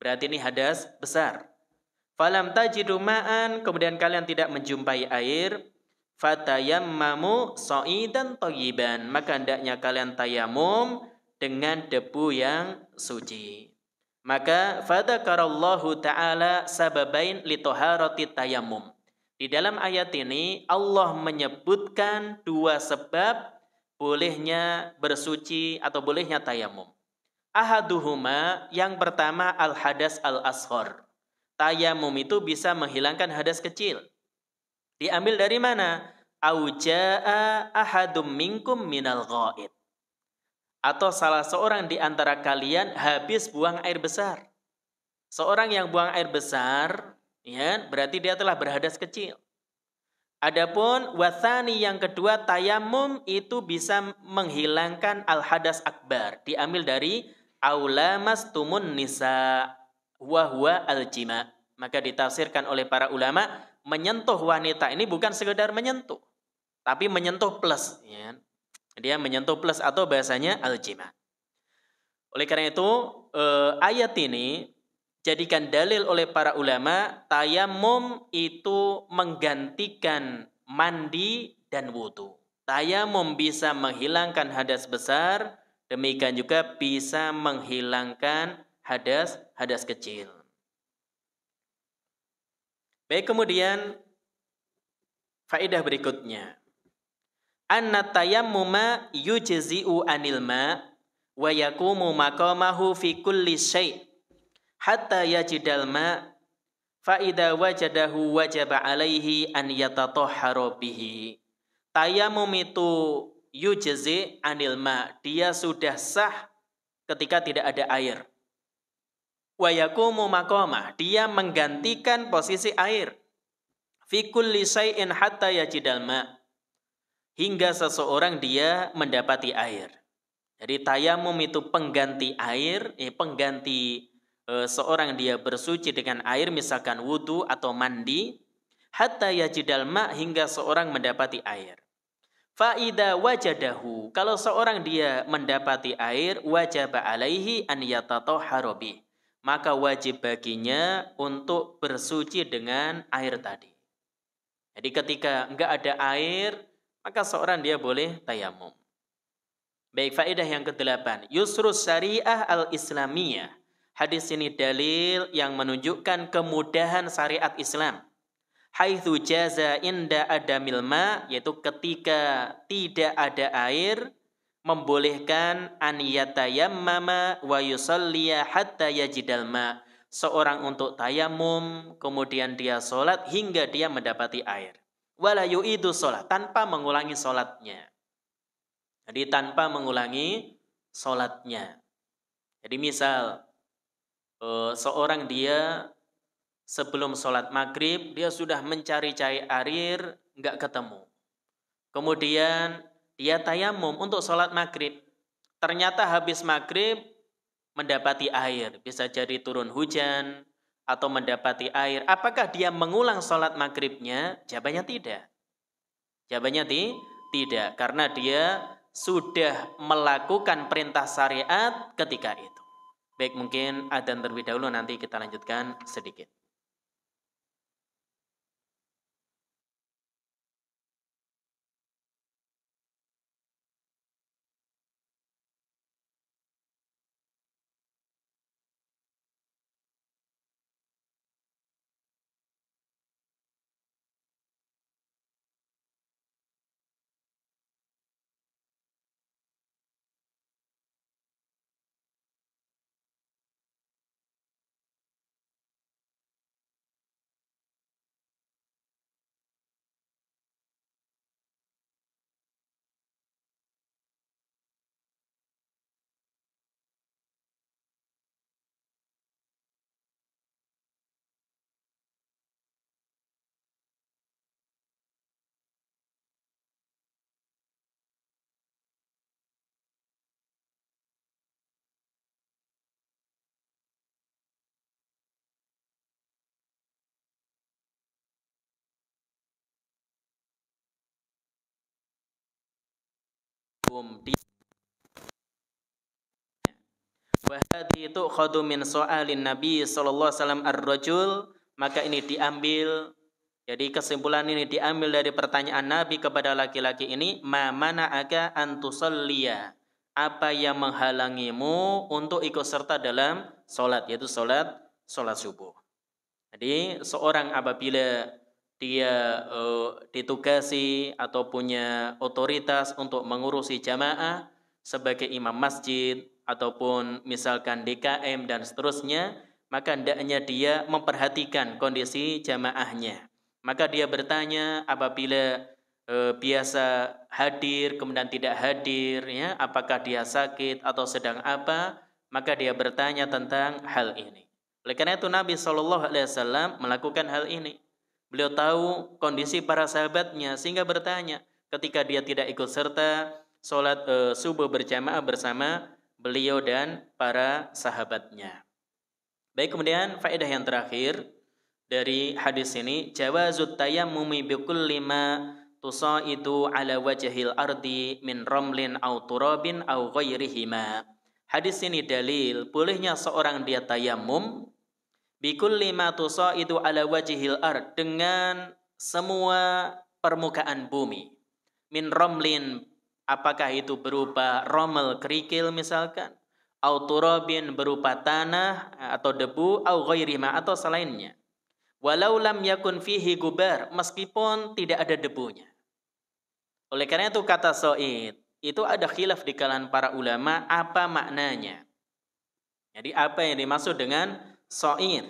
Speaker 2: Berarti ini hadas besar. Falam tajidu ma'an, kemudian kalian tidak menjumpai air, fatayammamu sha'idan thayyiban, maka hendaknya kalian tayamum dengan debu yang suci. Maka fadzakarallahu ta'ala sababain li taharati tayammum. Di dalam ayat ini Allah menyebutkan dua sebab bolehnya bersuci atau bolehnya tayamum. Ahaduhuma, yang pertama al-hadas al-asghar. Tayamum itu bisa menghilangkan hadas kecil. Diambil dari mana? Auja'a ahadum minkum minal ghaid. Atau salah seorang di antara kalian habis buang air besar. Seorang yang buang air besar, ya, berarti dia telah berhadas kecil. Adapun wathani yang kedua, tayamum itu bisa menghilangkan al-hadas akbar. Diambil dari aulamastumun nisa wa huwa al-jima. Maka ditafsirkan oleh para ulama, menyentuh wanita ini bukan sekedar menyentuh, tapi menyentuh plus, ya. Dia menyentuh plus atau bahasanya al-jima. Oleh karena itu ayat ini jadikan dalil oleh para ulama, tayamum itu menggantikan mandi dan wudu. Tayamum bisa menghilangkan hadas besar, demikian juga bisa menghilangkan hadas kecil. Baik, kemudian faedah berikutnya. Anna tayammuma yujzi'u anil ma wa yakumu maqamahu fi kulli syai' hatta yajidal ma fa idza wajadahu wajaba alaihi an yatatahhara bihi. Tayammum itu yujzi anil ma, dia sudah sah ketika tidak ada air. Wa yakumu maqamah, dia menggantikan posisi air. Fi kulli syai'in hatta yajidal ma, hingga seseorang dia mendapati air. Jadi tayamum itu pengganti air, pengganti seorang dia bersuci dengan air, misalkan wudu atau mandi, hatta yajidal ma, hingga seorang mendapati air. Fa idza wajadahu, kalau seorang dia mendapati air, wajaba alaihi an yatatahhara bih, maka wajib baginya untuk bersuci dengan air tadi. Jadi ketika enggak ada air, maka seorang dia boleh tayamum. Baik, faedah yang ke-8, yusrus syariah al-islamiyah. Hadis ini dalil yang menunjukkan kemudahan syariat Islam. Haitsu jaza inda adamil ma, yaitu ketika tidak ada air, membolehkan an yatayammama wa yusalliya hatta yajidal ma, seorang untuk tayamum kemudian dia sholat hingga dia mendapati air. Wala yu'idu sholat, tanpa mengulangi sholatnya. Jadi tanpa mengulangi sholatnya. Jadi misal seorang dia sebelum sholat maghrib dia sudah mencari-cari air, enggak ketemu. Kemudian Dia tayamum untuk sholat maghrib. Ternyata habis maghrib mendapati air. Bisa jadi turun hujan atau mendapati air. Apakah dia mengulang sholat maghribnya? Jawabannya tidak. Jawabannya tidak. Karena dia sudah melakukan perintah syariat ketika itu. Baik, mungkin adzan terlebih dahulu, nanti kita lanjutkan sedikit. Wahadi itu khadu min so'alin Nabi sallallahu alaihi wasallam ar-rajul, maka ini diambil, jadi kesimpulan ini diambil dari pertanyaan Nabi kepada laki-laki ini, ma mana'aka an tusalliya, apa yang menghalangimu untuk ikut serta dalam salat, yaitu salat subuh. Jadi seorang apabila dia ditugasi atau punya otoritas untuk mengurusi jamaah sebagai imam masjid ataupun misalkan DKM dan seterusnya, maka hendaknya dia memperhatikan kondisi jamaahnya. Maka dia bertanya apabila biasa hadir kemudian tidak hadir, ya, apakah dia sakit atau sedang apa, maka dia bertanya tentang hal ini. Oleh karena itu Nabi SAW melakukan hal ini. Beliau tahu kondisi para sahabatnya sehingga bertanya ketika dia tidak ikut serta sholat subuh berjamaah bersama beliau dan para sahabatnya. Baik, kemudian faedah yang terakhir dari hadis ini, jawazut tayammumi bikulli ma tusaidu ala wajhil ardi min ramlin au turabin au ghairihima. Hadis ini dalil bolehnya seorang dia tayamum bikulli ma tusaidu ala wajhil ard, dengan semua permukaan bumi. Min ramlin, apakah itu berupa romel kerikil misalkan, au turabin berupa tanah atau debu, au ghairihima atau selainnya. Walau lam yakun fihi gubar, meskipun tidak ada debunya. Oleh karena itu kata So'id, itu ada khilaf di kalangan para ulama apa maknanya. Jadi apa yang dimaksud dengan So'id?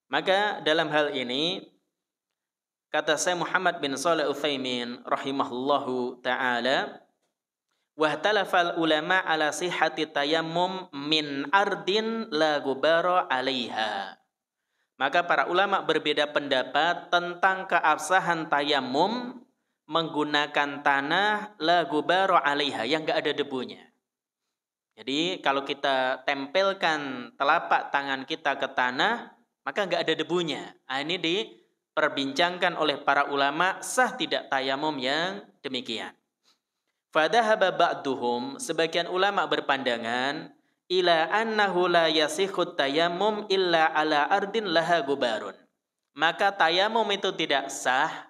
Speaker 2: Maka dalam hal ini kata saya Muhammad bin Shalih Utsaimin rahimahullahu ta'ala, wahtalafal ulama ala sihhati tayammum min ardin la gubara 'alaiha. Maka para ulama berbeda pendapat tentang keabsahan tayamum menggunakan tanah la gubara 'alaiha, yang enggak ada debunya. Jadi kalau kita tempelkan telapak tangan kita ke tanah, maka enggak ada debunya. Nah, ini diperbincangkan oleh para ulama, sah tidak tayamum yang demikian. Fadhahaba ba'duhum, sebagian ulama berpandangan, ila annahu la yasihut tayammum illa ala ardin laha gubarun. Maka tayamum itu tidak sah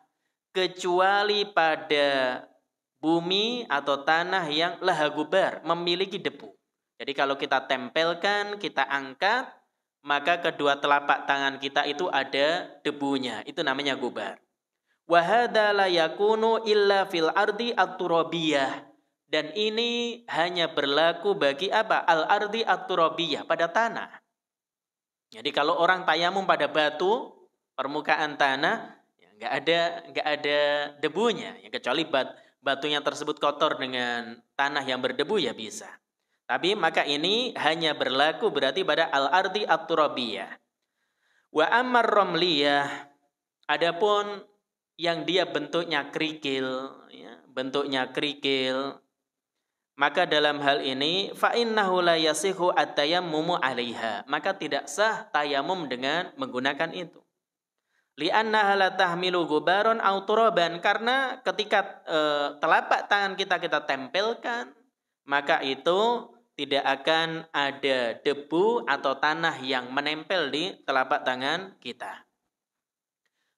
Speaker 2: kecuali pada bumi atau tanah yang laha gubar, memiliki debu. Jadi kalau kita tempelkan, kita angkat, maka kedua telapak tangan kita itu ada debunya. Itu namanya gubar. Wa hadza la yakunu illa fil ardi at-turabiyah. Dan ini hanya berlaku bagi apa? Al-ardi at-turabiyah, pada tanah. Jadi kalau orang tayamum pada batu, permukaan tanah, ya enggak ada debunya, ya, kecuali batunya tersebut kotor dengan tanah yang berdebu, ya bisa. Tapi maka ini hanya berlaku berarti pada al-ardi at-turabiyah. Wa ammar ramliyah, adapun yang dia bentuknya kerikil, ya, bentuknya kerikil, maka dalam hal ini fa innahu la yasihu at-tayammumu 'alaiha, maka tidak sah tayamum dengan menggunakan itu. Li'annaha la tahmilu gubaron aw turaban, karena ketika telapak tangan kita tempelkan, maka itu tidak akan ada debu atau tanah yang menempel di telapak tangan kita.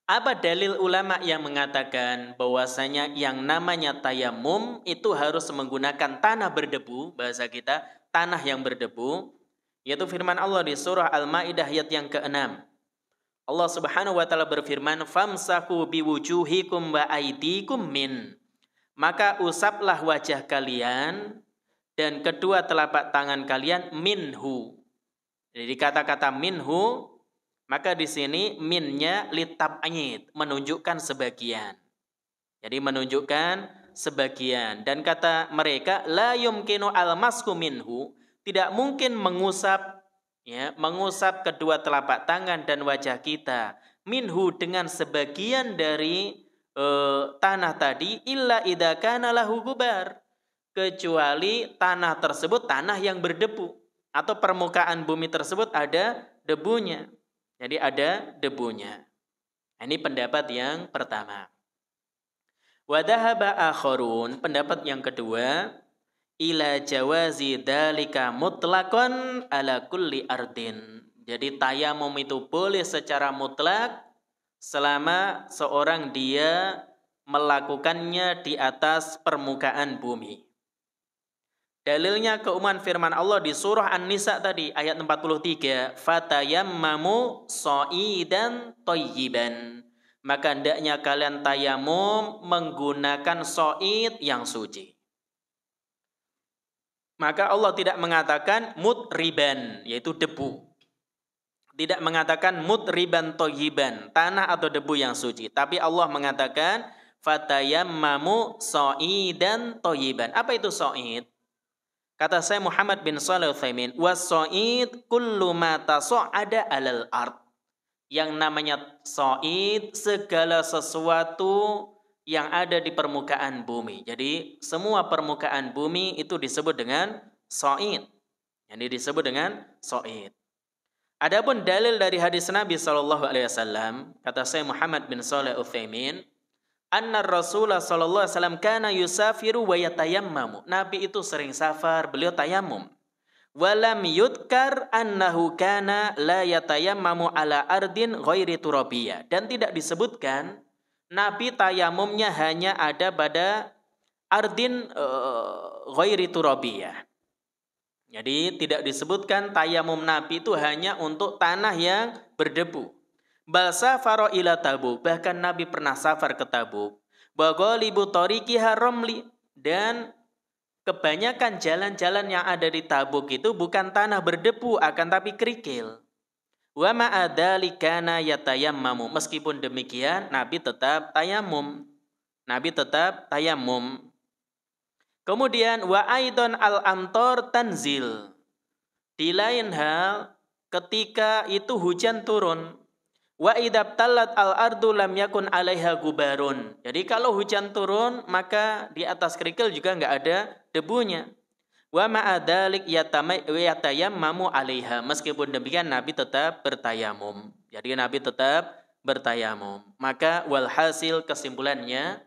Speaker 2: Apa dalil ulama yang mengatakan bahwasanya yang namanya tayamum itu harus menggunakan tanah berdebu, bahasa kita tanah yang berdebu, yaitu firman Allah di surah Al-Maidah ayat yang ke-6. Allah Subhanahu wa taala berfirman, "Famsahu biwujuhikum wa aydikum min." Maka usaplah wajah kalian dan kedua telapak tangan kalian minhu. Jadi kata-kata minhu, maka di sini minnya litab'id, menunjukkan sebagian. Jadi menunjukkan sebagian. Dan kata mereka, la yumkinu al-masku minhu, tidak mungkin mengusap kedua telapak tangan dan wajah kita minhu dengan sebagian dari tanah tadi, illa idza kana lahu gubar, kecuali tanah tersebut tanah yang berdebu atau permukaan bumi tersebut ada debunya. Jadi ada debunya. Ini pendapat yang pertama. Wa dhahaba akharun, pendapat yang kedua, ila jawazi dalika mutlaqan ala kulli ardin. Jadi tayamum itu boleh secara mutlak selama seorang dia melakukannya di atas permukaan bumi. Dalilnya keumuman firman Allah di surah An-Nisa tadi ayat 43, fatayammamu sha'idan thayyiban. Maka hendaknya kalian tayamum menggunakan sha'id yang suci. Maka Allah tidak mengatakan mutriban, yaitu debu. Tidak mengatakan mutriban thayyiban, tanah atau debu yang suci. Tapi Allah mengatakan fatayammamu sha'idan thayyiban. Apa itu sha'id? Kata saya Muhammad bin Shalih Al-Utsaimin, was-sha'id kullu ma tasa'ada 'alal ard. Yang namanya sha'id segala sesuatu yang ada di permukaan bumi. Jadi semua permukaan bumi itu disebut dengan sha'id. Yang disebut dengan sha'id. Adapun dalil dari hadis Nabi sallallahu alaihi wasallam, kata saya Muhammad bin Shalih Al-Utsaimin, anna Rasulullah sallallahu alaihi wasallam kana yusafiru wa yatayammamu. Nabi itu sering safar, beliau tayamum. Walam yudkar annahu kana la yatayammamu ala ardin ghairi turabiyah. Dan tidak disebutkan Nabi tayamumnya hanya ada pada ardin ghairi turabiyah. Jadi tidak disebutkan tayamum Nabi itu hanya untuk tanah yang berdebu. Bal safara ila Tabuk, bahkan Nabi pernah safar ke Tabuk. Wa ghalibu tariqiha ramli, dan kebanyakan jalan-jalan yang ada di Tabuk itu bukan tanah berdebu akan tapi kerikil. Wa ma adalikana yatayammamu, meskipun demikian Nabi tetap tayamum. Nabi tetap tayamum. Kemudian wa aidon al-amtor tanzil. Di lain hal ketika itu hujan turun. Wa idab talat al-ardu lam yakun 'alaiha gubarun. Jadi kalau hujan turun maka di atas kerikil juga enggak ada debunya. Wa ma'adalik yatayammamu 'alaiha. Meskipun demikian Nabi tetap bertayamum. Jadi Nabi tetap bertayamum. Maka walhasil kesimpulannya,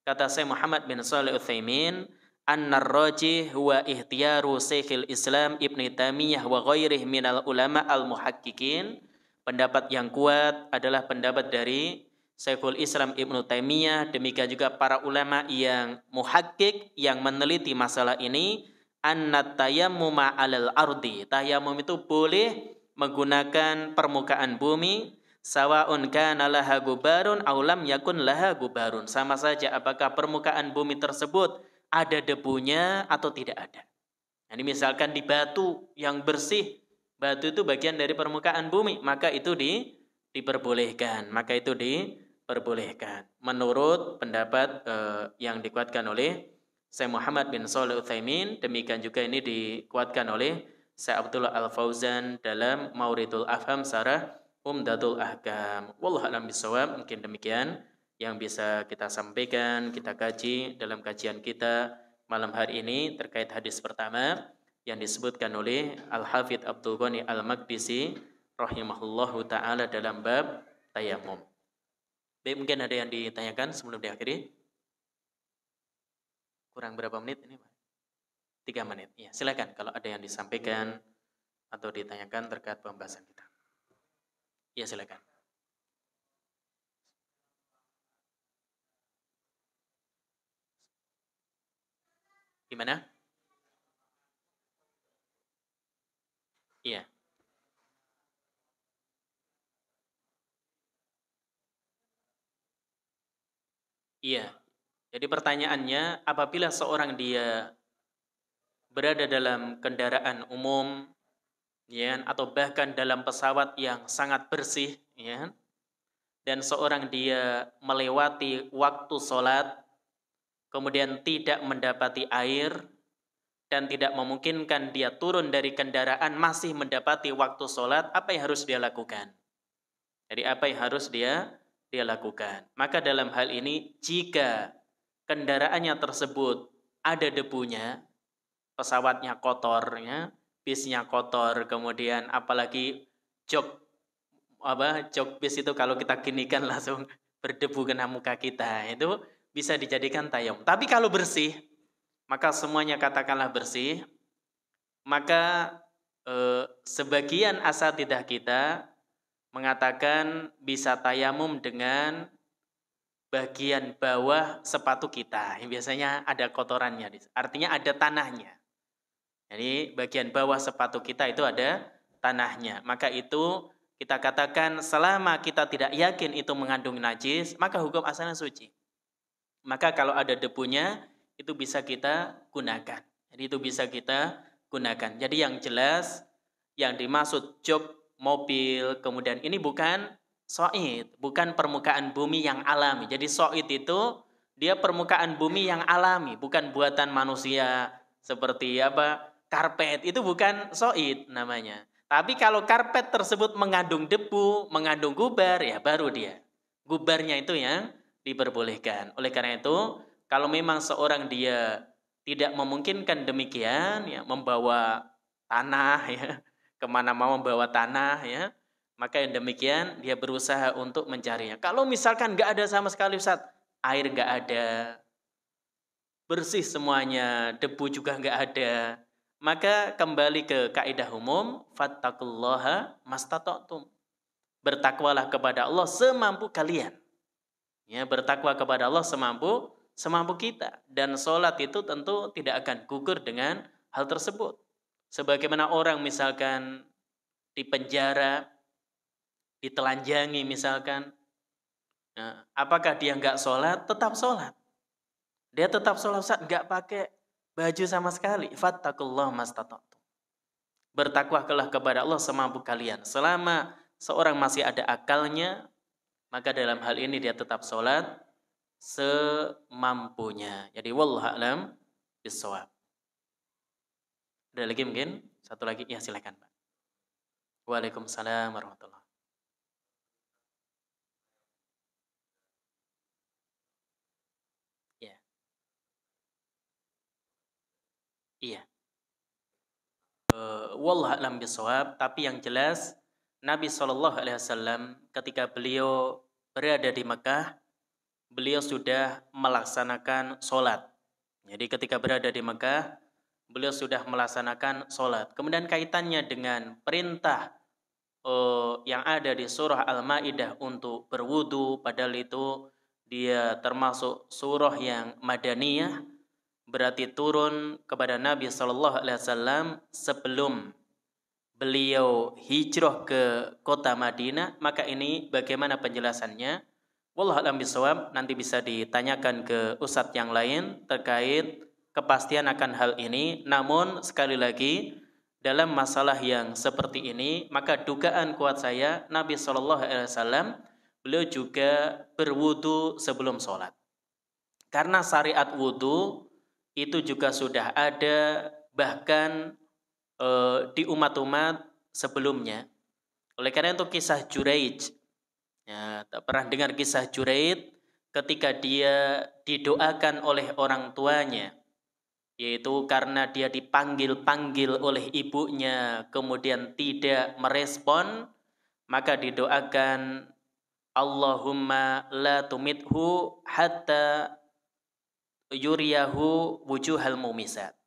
Speaker 2: kata saya Muhammad bin Shalih Al-Utsaimin, annar rajih huwa ihtiyaru Syekhul Islam Ibnu Taimiyah wa ghairihi minal ulama al-muhaqqiqin. Pendapat yang kuat adalah pendapat dari Syekhul Islam Ibnu Taimiyah, demikian juga para ulama yang muhakkik yang meneliti masalah ini, annat tayammuma 'alal ardi. Tayamum itu boleh menggunakan permukaan bumi, sawaun kana laha gubarun aw lam yakun laha gubarun. Sama saja apakah permukaan bumi tersebut ada debunya atau tidak ada. Ini misalkan di batu yang bersih, batu itu bagian dari permukaan bumi, maka itu diperbolehkan. Maka itu diperbolehkan. Menurut pendapat yang dikuatkan oleh Syekh Muhammad bin Shalih Al-Utsaimin, demikian juga ini dikuatkan oleh Syekh Abdullah Al-Fauzan dalam Mauridul Afham Sarah Umdatul Ahkam. Wallahu a'lam bishawab. Mungkin demikian yang bisa kita sampaikan, kita kaji dalam kajian kita malam hari ini terkait hadis pertama yang disebutkan oleh Al-Hafidz Abdul Ghani Al-Maqdisi rahimahullahu ta'ala dalam bab tayamum. Baik, mungkin ada yang ditanyakan sebelum diakhiri? Kurang berapa menit ini, Pak? 3 menit. Ya, silakan kalau ada yang disampaikan atau ditanyakan terkait pembahasan kita. Ya, silakan. Gimana? Iya. Iya. Jadi pertanyaannya, apabila seorang dia berada dalam kendaraan umum, ya, atau bahkan dalam pesawat yang sangat bersih, ya, dan seorang dia melewati waktu sholat, kemudian tidak mendapati air, dan tidak memungkinkan dia turun dari kendaraan masih mendapati waktu sholat, apa yang harus dia lakukan? Jadi apa yang harus dia lakukan? Maka dalam hal ini, jika kendaraannya tersebut ada debunya, pesawatnya kotor, ya, bisnya kotor, kemudian apalagi jok bis itu kalau kita ginikan langsung berdebu kena muka kita, itu bisa dijadikan tayamum. Tapi kalau bersih, maka semuanya katakanlah bersih, maka sebagian asatidzah kita mengatakan bisa tayamum dengan bagian bawah sepatu kita. Biasanya ada kotorannya, artinya ada tanahnya. Jadi bagian bawah sepatu kita itu ada tanahnya. Maka itu kita katakan selama kita tidak yakin itu mengandung najis, maka hukum asalnya suci. Maka kalau ada debunya, itu bisa kita gunakan. Jadi itu bisa kita gunakan. Jadi yang jelas, yang dimaksud jok mobil, kemudian ini bukan so'id, bukan permukaan bumi yang alami. Jadi so'id itu dia permukaan bumi yang alami, bukan buatan manusia seperti karpet. Itu bukan so'id namanya. Tapi kalau karpet tersebut mengandung debu, mengandung gubar, ya baru dia. Gubarnya itu yang diperbolehkan. Oleh karena itu, kalau memang seorang dia tidak memungkinkan demikian, ya, membawa tanah, ya, kemana mau membawa tanah, ya, maka yang demikian dia berusaha untuk mencarinya. Kalau misalkan nggak ada sama sekali, Ustaz, air nggak ada, bersih semuanya, debu juga nggak ada, maka kembali ke kaidah umum, fattaqullaha mastata'tum. Bertakwalah kepada Allah semampu kalian. Ya, bertakwa kepada Allah semampu kita. Dan sholat itu tentu tidak akan gugur dengan hal tersebut. Sebagaimana orang misalkan di penjara, ditelanjangi misalkan, nah, apakah dia nggak sholat? Tetap sholat. Dia tetap sholat, nggak pakai baju sama sekali. Fattaqullaha mastata'tum. Bertakwalah kepada Allah semampu kalian. Selama seorang masih ada akalnya, maka dalam hal ini dia tetap sholat semampunya. Jadi wallahu a'lam bishawab. Ada lagi mungkin? Satu lagi? Ya, silakan, Pak. Waalaikumsalam warahmatullahi. Ya. Iya. Wallahu a'lam bishawab, tapi yang jelas Nabi SAW ketika beliau berada di Mekah, beliau sudah melaksanakan sholat. Jadi ketika berada di Mekah, beliau sudah melaksanakan sholat. Kemudian kaitannya dengan perintah yang ada di surah Al-Ma'idah untuk berwudu, padahal itu dia termasuk surah yang madaniyah, berarti turun kepada Nabi SAW sebelum beliau hijrah ke kota Madinah. Maka ini bagaimana penjelasannya? Wallahu a'lam bishawab, nanti bisa ditanyakan ke ustadz yang lain terkait kepastian akan hal ini. Namun sekali lagi, dalam masalah yang seperti ini, maka dugaan kuat saya Nabi SAW beliau juga berwudu sebelum sholat. Karena syariat wudu itu juga sudah ada bahkan di umat-umat sebelumnya. Oleh karena itu kisah Juraij, ya, pernah dengar kisah Juraij ketika dia didoakan oleh orang tuanya, yaitu karena dia dipanggil-panggil oleh ibunya kemudian tidak merespon, maka didoakan Allahumma la tumithu hatta yuriyahu wujuhal mumisat.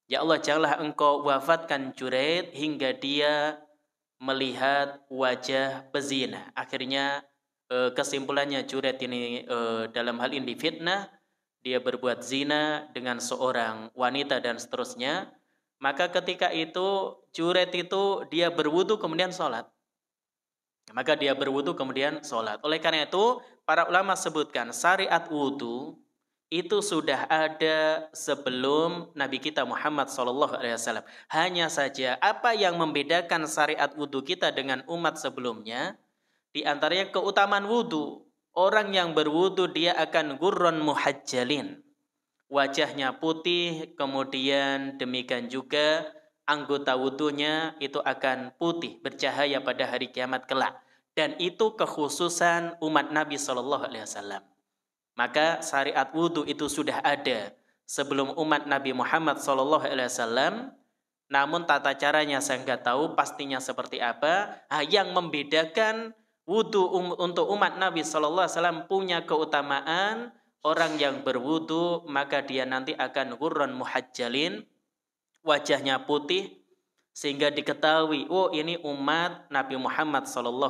Speaker 2: Ya Allah, janganlah engkau wafatkan Juraid hingga dia melihat wajah pezina. Akhirnya kesimpulannya Juraid ini dalam hal ini fitnah, dia berbuat zina dengan seorang wanita dan seterusnya. Maka ketika itu Juraid itu dia berwudu kemudian sholat. Maka dia berwudu kemudian sholat. Oleh karena itu para ulama sebutkan syariat wudu itu sudah ada sebelum Nabi kita Muhammad SAW. Hanya saja apa yang membedakan syariat wudu kita dengan umat sebelumnya, di antaranya keutamaan wudu. Orang yang berwudu dia akan gurron muhajjalin. Wajahnya putih, kemudian demikian juga anggota wudunya itu akan putih, bercahaya pada hari kiamat kelak. Dan itu kekhususan umat Nabi SAW. Maka syariat wudu itu sudah ada sebelum umat Nabi Muhammad SAW. Namun tata caranya saya nggak tahu pastinya seperti apa. Yang membedakan wudu untuk umat Nabi SAW punya keutamaan. Orang yang berwudu maka dia nanti akan ghurran muhajjalin, wajahnya putih, sehingga diketahui, oh ini umat Nabi Muhammad SAW.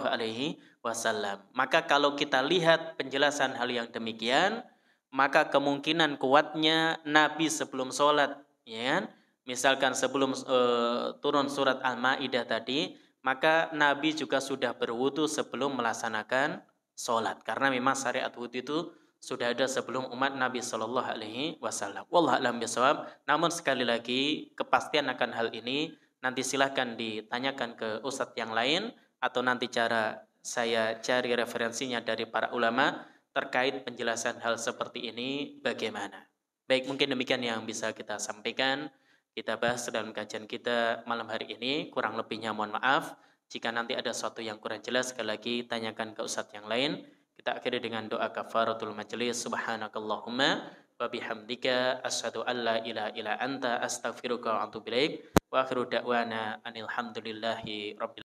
Speaker 2: Maka kalau kita lihat penjelasan hal yang demikian, maka kemungkinan kuatnya Nabi sebelum sholat, ya, misalkan sebelum turun surat Al-Maidah tadi, maka Nabi juga sudah berwudu sebelum melaksanakan sholat, karena memang syariat wudu itu sudah ada sebelum umat Nabi SAW. Wallahu a'lam bishawab. Namun sekali lagi kepastian akan hal ini nanti silahkan ditanyakan ke ustadz yang lain, atau nanti cara saya cari referensinya dari para ulama terkait penjelasan hal seperti ini bagaimana. Baik, mungkin demikian yang bisa kita sampaikan, kita bahas dalam kajian kita malam hari ini. Kurang lebihnya mohon maaf. Jika nanti ada sesuatu yang kurang jelas, sekali lagi tanyakan ke ustadz yang lain. Kita akhiri dengan doa kafaratul majelis. Subhanakallahumma wa bihamdika asyhadu an la ilaha illa anta astaghfiruka wa atubu ilaik. Wa akhiru da'wana anil hamdulillahi rabbil